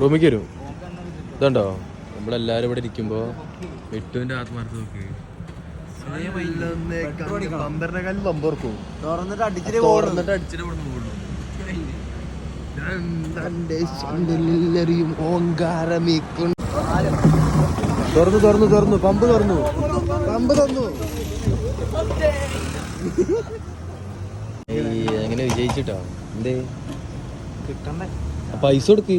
റൂമിക്ക് വരും. ഇതുണ്ടോ നമ്മളെല്ലാരും ഇവിടെ ഇരിക്കുമ്പോ മിട്ടുവിന്റെ ആത്മാർത്ഥ നോക്ക്. തുറന്നു പമ്പ് തുറന്നു. എങ്ങനെ വിജയിച്ചിട്ടോ? എന്തേ കിട്ടണ്ടേ? പൈസ കൊടുക്ക്.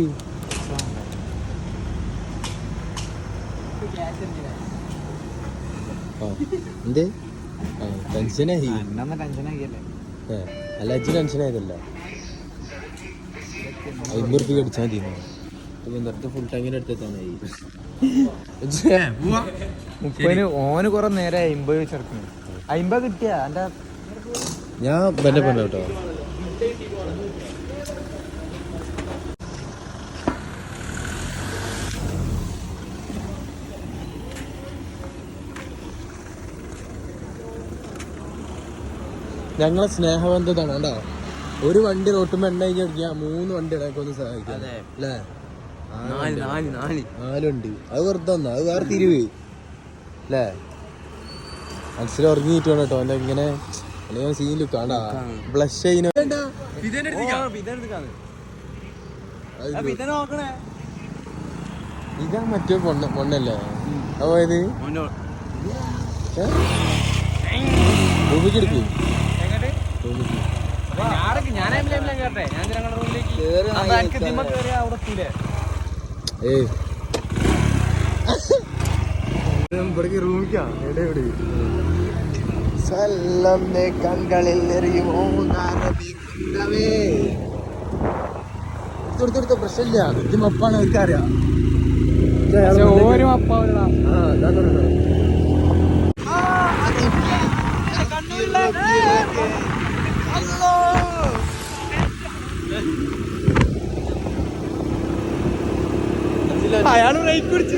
എന്തേ ടെൻഷനായി? അല്ല അച്ഛൻ ടെൻഷനായതല്ല. 50 റുപ്യ അടിച്ചാൽ മതി. നേരത്തെ ഫുൾ ടൈമിന് എടുത്താണ്. ഓന് കൊറേ നേരെ 50 ചേർക്കുന്നു. 50 കിട്ടിയ എന്റെ ഞാൻ ബന്ധപ്പെട്ട കേട്ടോ. ഞങ്ങളെ സ്നേഹബന്ധത്താണ് കേട്ടോ. ഒരു വണ്ടി റോട്ടുമ്പോ എണ്ണ കഴിഞ്ഞാൽ 3 വണ്ടി ഇടയ്ക്കൊന്ന് സഹായിക്കാം അല്ലേ? 4 വണ്ടി. അത് വെറുതെ വന്നാ അത് വേറെ തിരിവ് അല്ലേ? മനസ്സിൽ ഉറങ്ങിയിട്ട് വേണം കേട്ടോ. അവൻ്റെ ഇങ്ങനെ അല്ലെങ്കിൽ സീനിൽ കാണാ ബ്ലഷ് ചെയ്യുന്ന ഇതാ മറ്റേ പൊണ്ണല്ലേ അതായത് റൂമിക്ക് എടുക്കും. റൂമിക്കാ എവിടെ കൺകളിൽ എടുത്തെടുത്ത പ്രശ്നമില്ല. ഇത് മപ്പാണ് അവർക്കറിയാം. അയാൾ ബ്രേക്ക് പിടിച്ചു.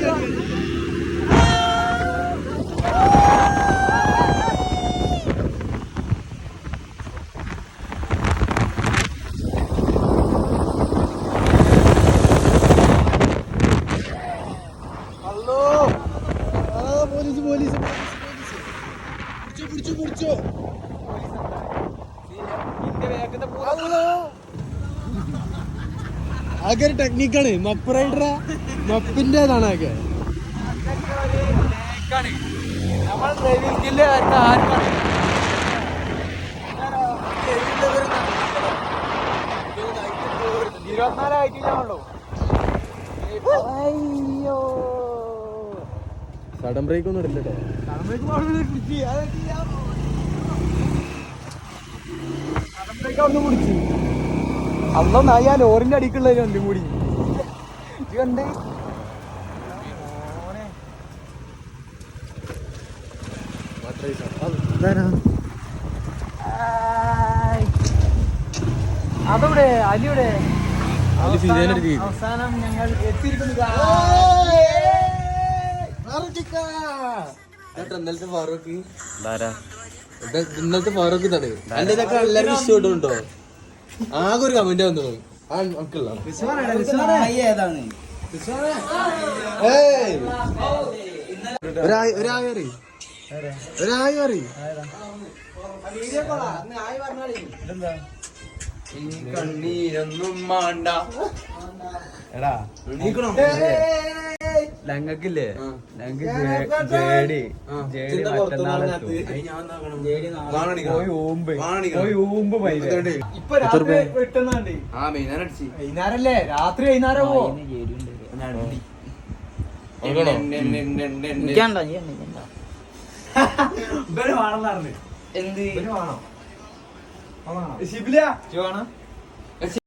ആകെ ഒരു ടെക്നിക്കാണ്. മപ്പ് റൈഡറാ മപ്പിൻ്റെതാണ് ആകെ. സഡൻ ബ്രേക്ക് ഒന്നും ഇടില്ലട്ടോ. അന്ന് ഞാൻ ലോറിന്റെ അടിക്കുള്ള വണ്ടി കൂടി കണ്ടേ. അതവിടെ അലിയുടെ അവസാനം ഞങ്ങൾ എത്തിയിരിക്കുന്നു. ഇന്നത്തെ ഫാറൂഖ് ഇതാണ്. അന്റെ ഇതൊക്കെ എല്ലാവരും ഇഷ്ടപ്പെട്ടുണ്ടോ? ആകെ ഒരു കമന്റ് വന്നു. കണ്ണീരൊന്നും മാണ്ട എടാ ഞങ്ങൾക്കില്ലേ? ഞങ്ങക്ക് വൈകുന്നേരല്ലേ? രാത്രി വൈകുന്നേരം എന്ത് വേണോ?